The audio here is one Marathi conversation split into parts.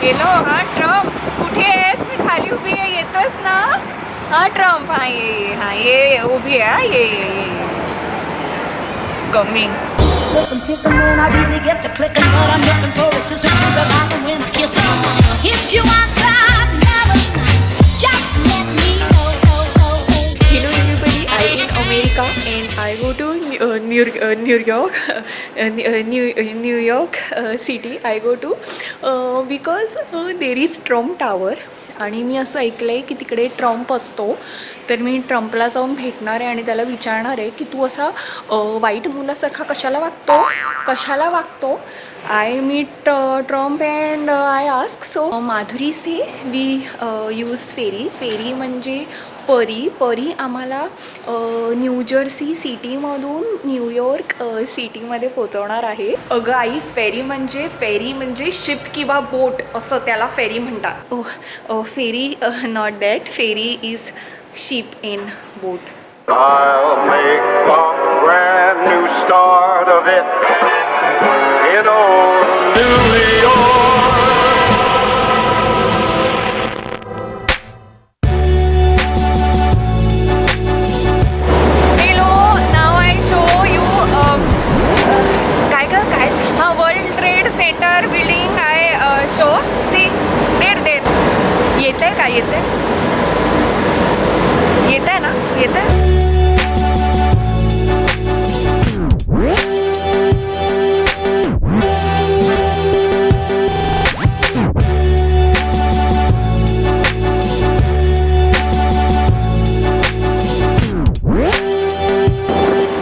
हॅलो, हा ट्रम्प कुठे आहेस? मी खाली उभी आहे, येतोस ना? हा ट्रम्प, हा ये, हा ये, उभी आहे, हा ये coming. Looking, picking, when I really get to clicking, but I'm looking for a sister to revive them when I kiss them. If you want some love, just let me know. Hello everybody, I in America and I go to New York, New York city. I go to because there is Trump Tower. आणि मी असं ऐकलं आहे की तिकडे ट्रम्प असतो. तर मी ट्रम्पला जाऊन भेटणार आहे आणि त्याला विचारणार आहे की तू असा वाईट मुलासारखा कशाला वागतो. I meet Trump and I ask so Madhuri say we use fairy म्हणजे परी आम्हाला न्यूजर्सी सिटीमधून न्यूयॉर्क सिटीमध्ये पोचवणार आहे. अगं आई, फेरी म्हणजे शिप किंवा बोट असं त्याला फेरी म्हणतात. Ferry not that, ferry is ship in boat. I'll make a brand new start of it in old New York. Hello, now I show you काय हा वर्ल्ड ट्रेड सेंटर बिल्डिंग आहे. शो सी देर येतंय का? येतंय ना? येतंय.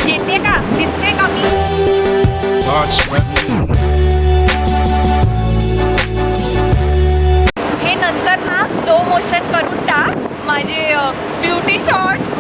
येते का? दिसते का मी? हे नंतर ना स्लो मोशन करून टाक माझे ब्युटी शॉट.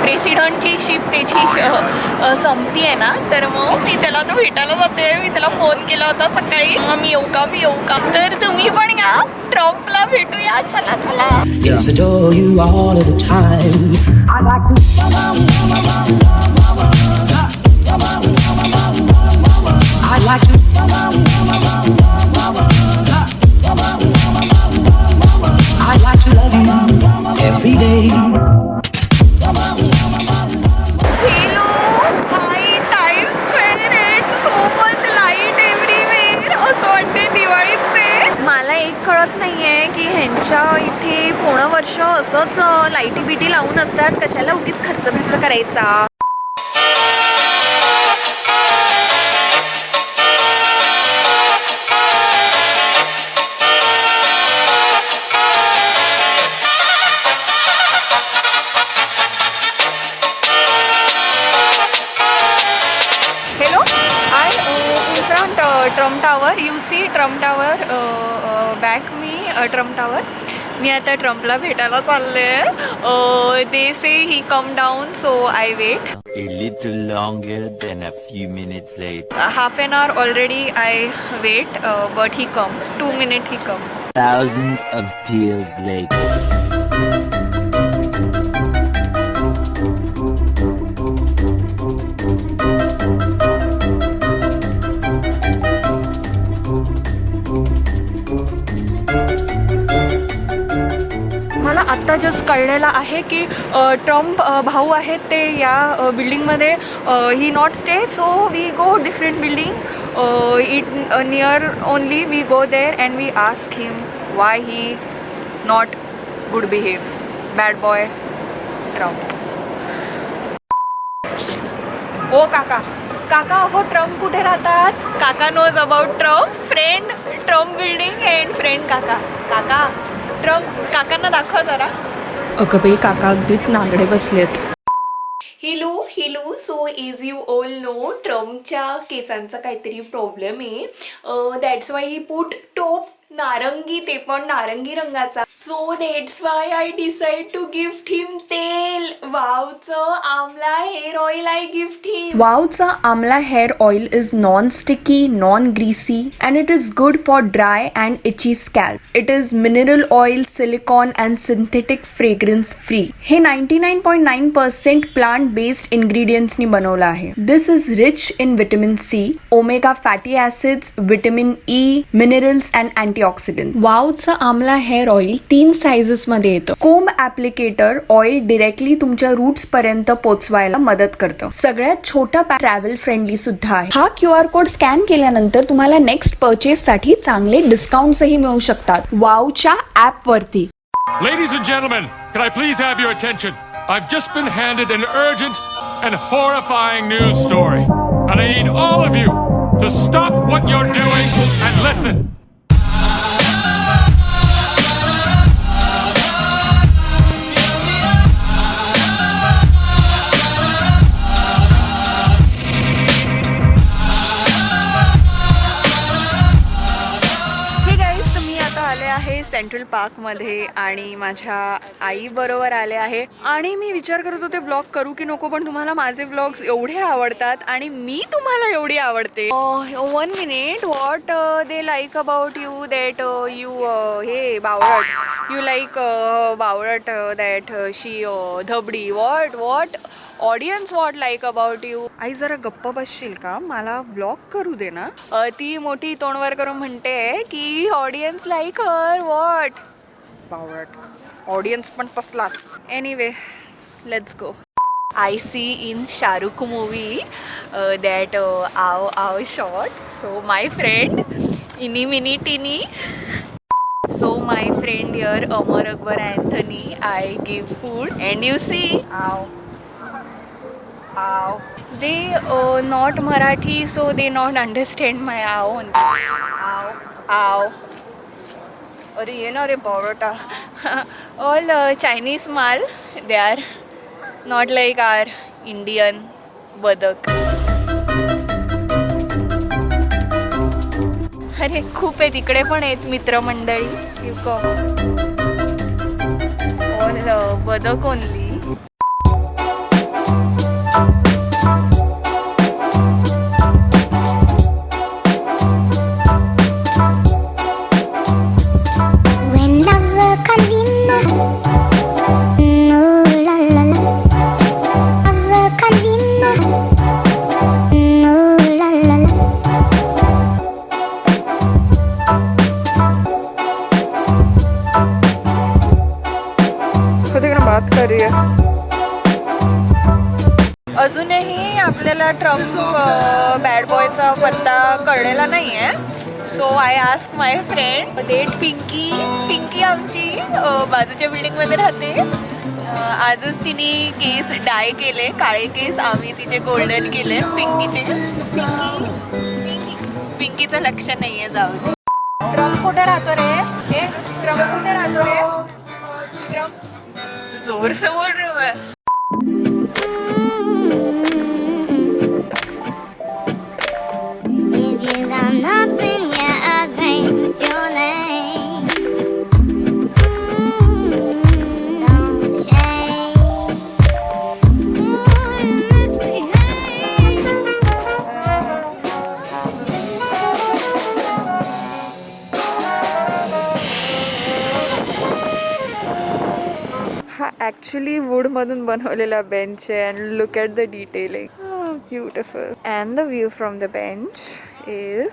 प्रेसिडेंटची शिप त्याची संपती आहे ना, तर मग मी त्याला तो भेटायला जाते. मी त्याला फोन केला होता सकाळी, मी येऊ का तर तुम्ही पण या, ट्रम्पला भेटूया. चला. Yes, adore you all of the time. I like to. I like to. I like to love you every day. Hello, आई, Time Square at so much light everywhere. असं वाटते दिवाळीचे. मला एक कळत नाहीये की ह्यांच्या इथे पूर्ण वर्ष असंच लाईटी बिटी लावून असतात. कशाला उगीच खर्च करायचा. Trump tower, you see Trump tower, back मी ट्रम्प टावर. मी आता ट्रम्पला भेटायला चालले. They say he come down, so I wait. A little longer than a few minutes later. Half an hour already I wait, but he come. 2 minutes he come. Thousands of tears later. मला आत्ता जस्ट कळलेलं आहे की ट्रम्प भाऊ आहेत ते या बिल्डिंगमध्ये he not stay. So we go different building it near only. We go there and we ask him why he not good behave. Bad boy Trump. ओ काका हो, ट्रम्प कुठे राहतात? काका knows about Trump. Friend Trump building and friend काका ट्रम्प. काकांना दाखव जरा. अगं बाई, काका अगदीच नागडे बसलेत. हिलू so is you all know ट्रम्पच्या केसांचा काहीतरी प्रॉब्लेम आहे. दॅट्स वाय ही पुट टोप नारंगी, ते पण नारंगी रंगाचा. So that's why I decide to gift him तेल. वा वावचं Amla hair oil I gift him. Wow's Amla hair oil is non-sticky, non-greasy, and it is good for dry and itchy scalp. It is mineral oil, silicone, and synthetic fragrance free. हे 99.9% plant-based ingredients नी बनवलं आहे. This is rich in vitamin C, omega fatty acids, vitamin E, minerals and antioxidants. Wow's आमला हेअर ऑइल 3 साइजेस मध्ये येतं. कोंब ऍप्लिकेटर ऑइल डिरेक्टली तुमच्या रूट्स पर्यंत पोहोचवायला मदत करतं. सगळ्यात छोटा ट्रॅव्हल फ्रेंडली सुद्धा आहे. हा QR कोड स्कॅन केल्यानंतर तुम्हाला नेक्स्ट परचेस साठी चांगले डिस्काउंट्सही मिळू शकतात वावच्या ऍप वरती. Ladies and gentlemen, can I please have your attention? I've just been handed an urgent and horrifying news story. And I need all of you to stop what you're doing and listen. Central पार्कमध्ये आणि माझ्या आई बरोबर आले आहे आणि मी विचार करत होते ब्लॉग करू की नको, पण तुम्हाला माझे ब्लॉग्स एवढे आवडतात आणि मी तुम्हाला एवढी आवडते. 1 मिनिट. What they like about you that you हे बावळट यू लाईक बावळट दॅट शी धबडी what audience what like about you. आई जरा गप्प बसशील का, मला ब्लॉग करू दे ना. ती मोठी तोंडवर करून म्हणते की ऑडियन्स लाईक हर व्हॉट. बावळट ऑडियन्स पण तसलाच. Anyway let's go. I see in Shahrukh movie that our shot. So my friend, Inni Mini Tini. So my friend here, Amar Akbar Anthony, I give food and you see, they not Marathi, so they not understand my ow. अरे ये ना रे बावळटा. All Chinese माल, they are not like our Indian बदक. अरे खूप आहे तिकडे पण आहेत मित्रमंडळी. ऑल बदक only. When love comes in, ooh la la la. Love comes in, ooh la la la. कधी बात करूया. अजूनही आपल्याला ट्रम्प बॅड बॉयचा पत्ता कळलेला नाही आहे. So I ask my friend that Pinky आमची बाजूच्या बिल्डिंगमध्ये राहते. आजच तिने केस डाय केले, काळे केस. आम्ही तिचे गोल्डन केले. पिंकीचं लक्ष नाही आहे. जाऊ दे. ट्रम्प कुठे राहतो रे? हे ट्रम्प कुठे राहतो रे? ट्रम्प जोर से बोल रहे हो. If you got nothing, yeah, against your name. Don't shame. हा ॲक्च्युली वूडमधून बनवलेला बेंच आहे. And look at the detailing. Beautiful. And the view from the bench is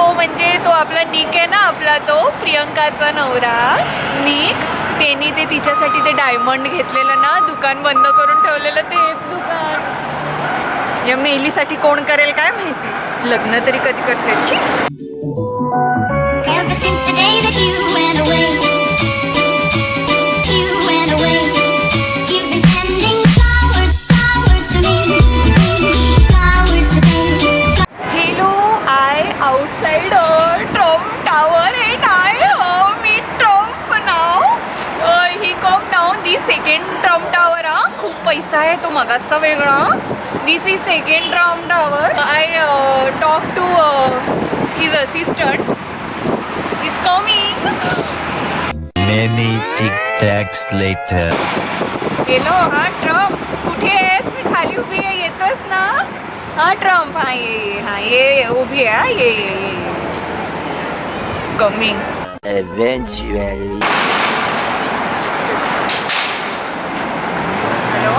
निको म्हणजे तो आपला निक आहे ना, आपला तो प्रियंकाचा नवरा निक, त्यांनी ते तिच्यासाठी ते डायमंड घेतलेलं ना, दुकान बंद करून ठेवलेलं ते एक दुकान. या मेलीसाठी कोण करेल काय माहिती, लग्न तरी कधी करते. छी. Ever since the day that you went away, you've been sending flowers, flowers to me, flowers today. Hello, I outside Trump Tower and I meet Trump now. He come down the second Trump Tower. खूप पैसा आहे तो मगाचा वेगळा. This is second Trump Tower. I talk to his assistant. He's coming. Many tic-tacs later. Hello, हा ट्रम्प कुठे आहेस? मी खाली उभी आहे, येतोस ना? हा ट्रम्प, हा ये उभी आहे, ये कमिंग. Eventually. हॅलो,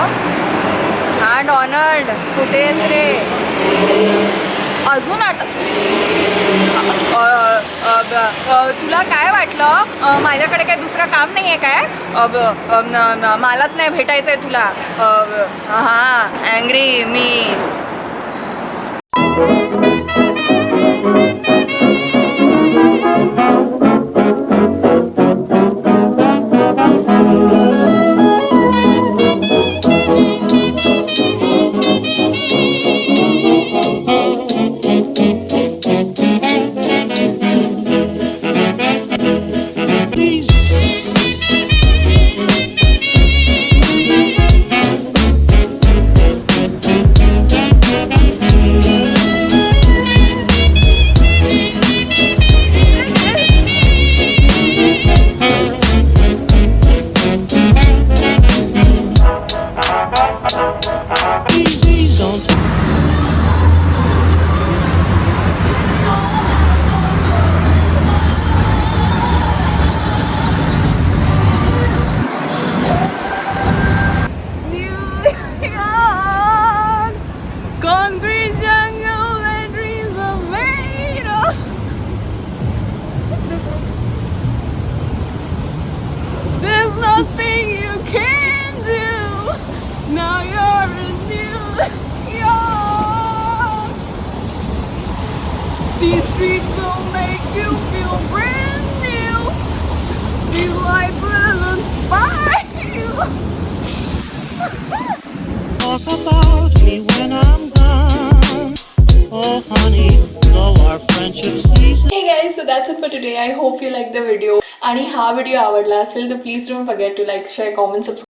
हा डॉनल्ड कुठे आहेस रे? अजून आता तुला काय वाटलं माझ्याकडे काय दुसरं काम नाही आहे काय? मलाच नाही भेटायचं आहे तुला? हां, angry me. Concrete jungle that dreams are made of. There's nothing you can do. Now you're in New York. These streets will make you feel brand new. These lights will inspire you. Talk about me when I'm gone. Oh honey, though our friendship ceases. Hey guys, so that's it for today. I hope you liked the video. आणि हा व्हिडिओ आवडला असेल तर please don't forget to like, share, comment, subscribe.